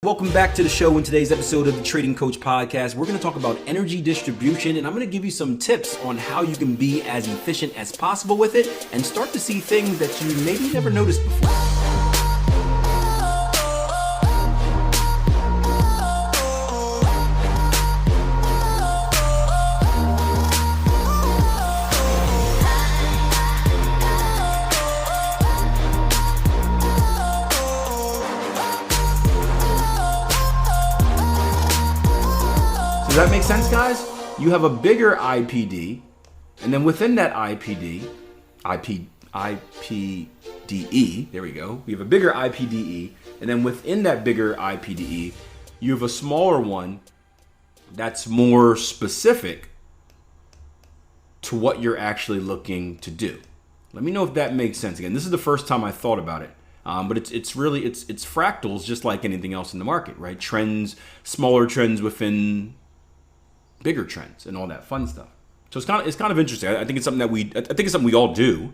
Welcome back to the show. In today's episode of the Trading Coach Podcast, we're going to talk about energy distribution, and I'm going to give you some tips on how you can be as efficient as possible with it and start to see things that you maybe never noticed before. Does that make sense, guys? You have a bigger IPD, and then within that IPDE, there we go. We have a bigger IPDE, and then within that bigger IPDE, you have a smaller one that's more specific to what you're actually looking to do. Let me know if that makes sense. Again, this is the first time I thought about it. But it's fractals, just like anything else in the market, right? Trends, smaller trends within bigger trends and all that fun stuff. So it's kind of interesting. I think it's something we all do,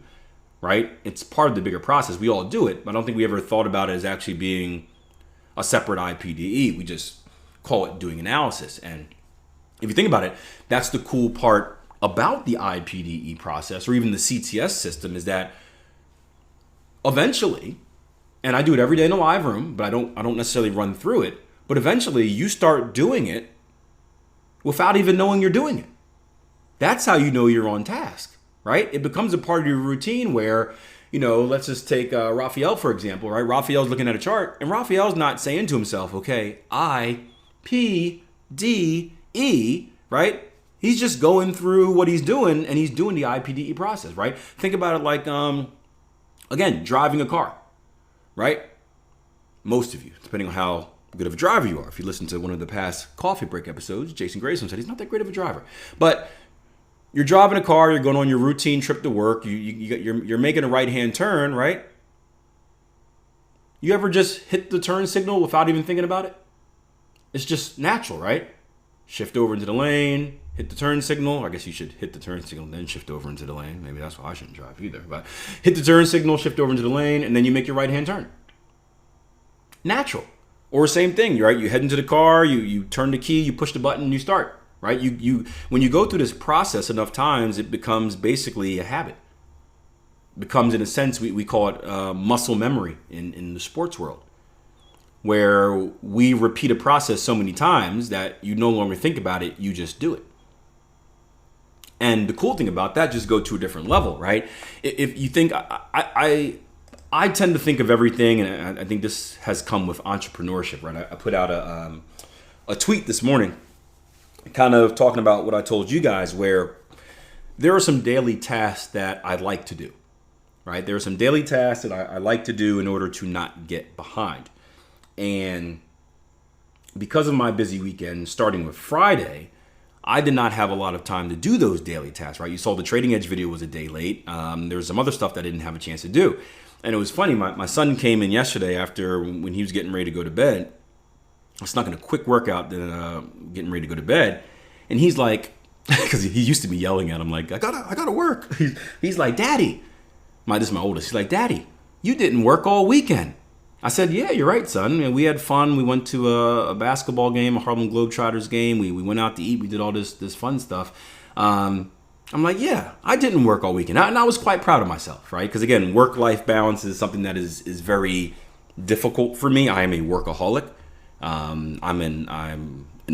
right? It's part of the bigger process. We all do it, but I don't think we ever thought about it as actually being a separate IPDE. We just call it doing analysis. And if you think about it, that's the cool part about the IPDE process, or even the CTS system, is that eventually, and I do it every day in a live room, but I don't necessarily run through it, but eventually you start doing it without even knowing you're doing it. That's how you know you're on task, right? It becomes a part of your routine where, let's just take Raphael, for example, right? Raphael's looking at a chart, and Raphael's not saying to himself, okay, I, P, D, E, right? He's just going through what he's doing, and he's doing the IPDE process, right? Think about it like, again, driving a car, right? Most of you, depending on how good of a driver you are. If you listen to one of the past coffee break episodes, Jason Grayson said he's not that great of a driver. But you're driving a car, you're going on your routine trip to work, you're making a right-hand turn, right? You ever just hit the turn signal without even thinking about it? It's just natural, right? Shift over into the lane, hit the turn signal. I guess you should hit the turn signal, then shift over into the lane. Maybe that's why I shouldn't drive either. But hit the turn signal, shift over into the lane, and then you make your right-hand turn. Natural. Or same thing, right? You head into the car, you turn the key, you push the button, you start, right? When you go through this process enough times, it becomes basically a habit. It becomes, in a sense, we call it muscle memory in the sports world, where we repeat a process so many times that you no longer think about it, you just do it. And the cool thing about that, just go to a different level, right? If you think, I tend to think of everything, and I think this has come with entrepreneurship, right? I put out a tweet this morning kind of talking about what I told you guys, where there are some daily tasks that I like to do, right? There are some daily tasks that I like to do in order to not get behind. And because of my busy weekend, starting with Friday, I did not have a lot of time to do those daily tasks, right? You saw the Trading Edge video was a day late. There was some other stuff that I didn't have a chance to do. And it was funny, my son came in yesterday after when he was getting ready to go to bed. I snuck in a quick workout, getting ready to go to bed. And he's like, because he used to be yelling at him like, I gotta work. He's like, Daddy, this is my oldest. He's like, Daddy, you didn't work all weekend. I said, yeah, you're right, son. And we had fun. We went to a basketball game, a Harlem Globetrotters game. We went out to eat. We did all this fun stuff. I'm like, yeah, I didn't work all weekend. And I was quite proud of myself, right? Because again, work-life balance is something that is very difficult for me. I am a workaholic. I'm an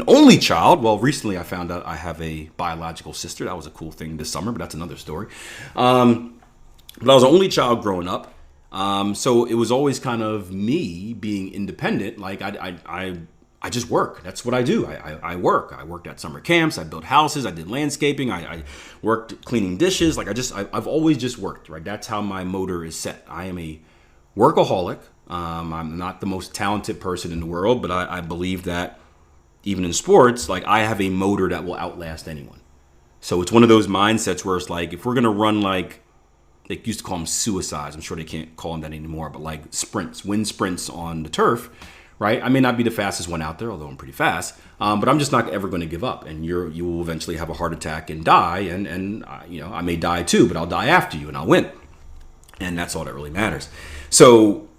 only child. Well, recently I found out I have a biological sister. That was a cool thing this summer, but that's another story. But I was an only child growing up. So it was always kind of me being independent. Like I just work. That's what I do. I work. I worked at summer camps. I built houses. I did landscaping. I worked cleaning dishes. I've always just worked, right? That's how my motor is set. I am a workaholic. I'm not the most talented person in the world, but I believe that even in sports, like I have a motor that will outlast anyone. So it's one of those mindsets where it's like, if we're going to run like, they used to call them suicides. I'm sure they can't call them that anymore, but like sprints, wind sprints on the turf, right? I may not be the fastest one out there, although I'm pretty fast, but I'm just not ever going to give up. And you will eventually have a heart attack and die. And I may die too, but I'll die after you and I'll win. And that's all that really matters. So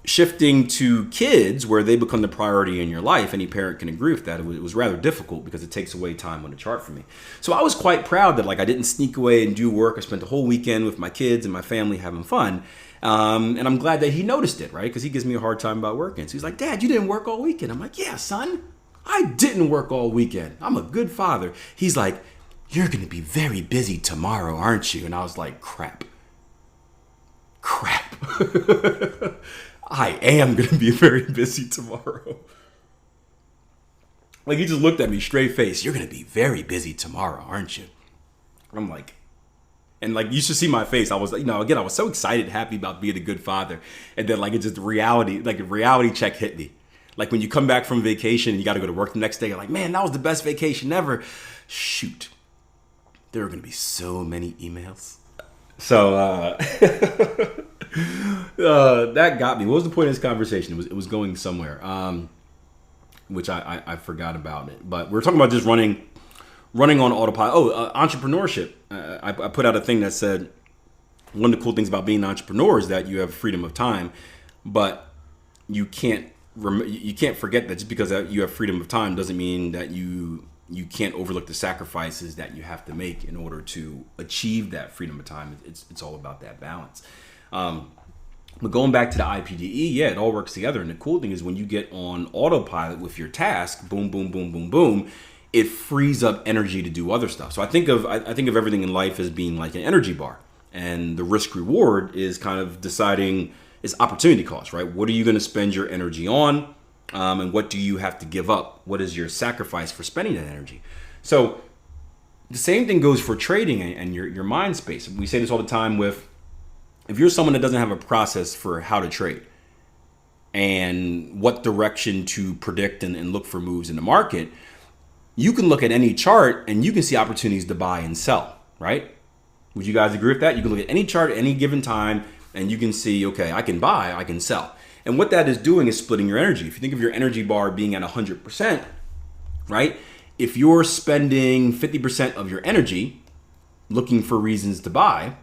shifting to kids where they become the priority in your life, any parent can agree with that. It was rather difficult because it takes away time on the chart for me. So I was quite proud that like I didn't sneak away and do work. I spent the whole weekend with my kids and my family having fun. And I'm glad that he noticed it, right? Because he gives me a hard time about working. So he's like, Dad, you didn't work all weekend. I'm like, yeah, son, I didn't work all weekend. I'm a good father. He's like, you're going to be very busy tomorrow, aren't you? And I was like, crap. I am going to be very busy tomorrow. Like, he just looked at me straight face. You're going to be very busy tomorrow, aren't you? I'm like, and like, you should see my face. I was, again, I was so excited, happy about being a good father. And then like, it just reality, like a reality check hit me. Like when you come back from vacation and you got to go to work the next day, you're like, man, that was the best vacation ever. Shoot. There are going to be so many emails. So, that got me. What was the point of this conversation? It was going somewhere, which I forgot about it. But we're talking about just running on autopilot. Entrepreneurship. I put out a thing that said one of the cool things about being an entrepreneur is that you have freedom of time, but you can't forget that just because you have freedom of time doesn't mean that you can't overlook the sacrifices that you have to make in order to achieve that freedom of time. It's all about that balance. But going back to the IPDE, yeah, it all works together. And the cool thing is when you get on autopilot with your task, boom, boom, boom, boom, boom, it frees up energy to do other stuff. So I think of everything in life as being like an energy bar. And the risk reward is kind of deciding is opportunity cost, right? What are you going to spend your energy on? And what do you have to give up? What is your sacrifice for spending that energy? So the same thing goes for trading and your mind space. We say this all the time if you're someone that doesn't have a process for how to trade and what direction to predict and look for moves in the market, you can look at any chart and you can see opportunities to buy and sell, right? Would you guys agree with that? You can look at any chart at any given time and you can see, okay, I can buy, I can sell. And what that is doing is splitting your energy. If you think of your energy bar being at 100%, right? If you're spending 50% of your energy looking for reasons to buy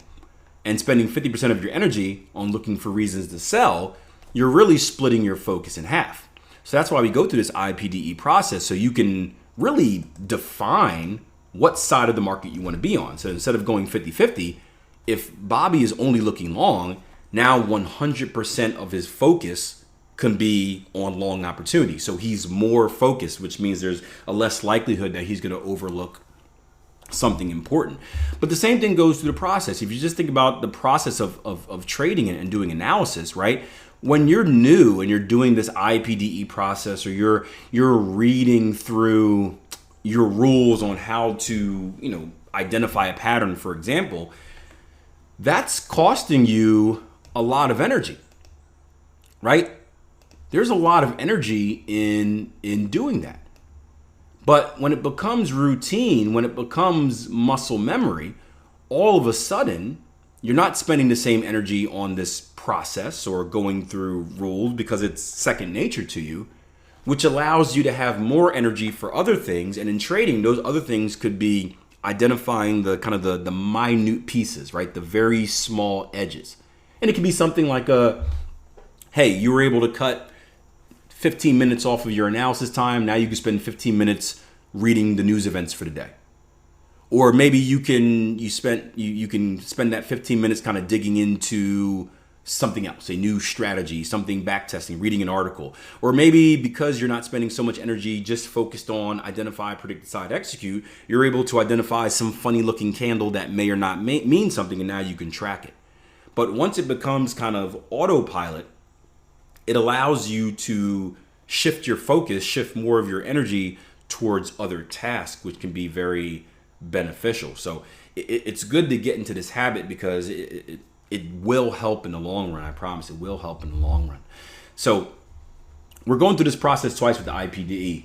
and spending 50% of your energy on looking for reasons to sell, you're really splitting your focus in half. So that's why we go through this IPDE process so you can really define what side of the market you want to be on. So instead of going 50-50, if Bobby is only looking long, now 100% of his focus can be on long opportunity. So he's more focused, which means there's a less likelihood that he's going to overlook something important. But the same thing goes through the process. If you just think about the process of trading and doing analysis, right? When you're new and you're doing this IPDE process, or you're reading through your rules on how to, identify a pattern, for example, that's costing you a lot of energy, right? There's a lot of energy in doing that. But when it becomes routine, when it becomes muscle memory, all of a sudden, you're not spending the same energy on this process or going through rules because it's second nature to you, which allows you to have more energy for other things. And in trading, those other things could be identifying the kind of the minute pieces, right? The very small edges. And it can be something like hey, you were able to cut 15 minutes off of your analysis time. Now you can spend 15 minutes reading the news events for the day. Or maybe you can spend that 15 minutes kind of digging into something else, a new strategy, something backtesting, reading an article. Or maybe because you're not spending so much energy just focused on identify, predict, decide, execute, you're able to identify some funny looking candle that may or not mean something, and now you can track it. But once it becomes kind of autopilot, it allows you to shift your focus, shift more of your energy towards other tasks, which can be very beneficial. So it's good to get into this habit because it will help in the long run. I promise it will help in the long run. So we're going through this process twice with the IPDE.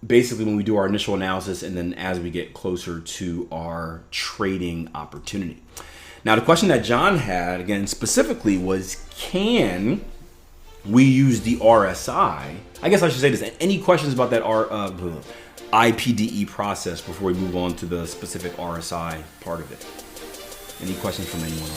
Basically when we do our initial analysis and then as we get closer to our trading opportunity. Now the question that John had, again, specifically was, can we use the RSI? I guess I should say this. Any questions about that IPDE process before we move on to the specific RSI part of it? Any questions from anyone on that?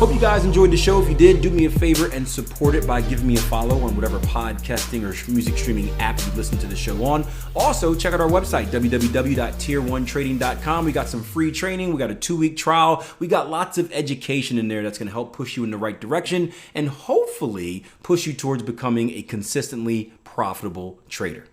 Hope you guys enjoyed the show. If you did, do me a favor and support it by giving me a follow on whatever podcasting or music streaming app you listen to the show on. Also, check out our website, www.tier1trading.com. We got some free training. We got a 2-week trial. We got lots of education in there that's going to help push you in the right direction and hopefully push you towards becoming a consistently profitable trader.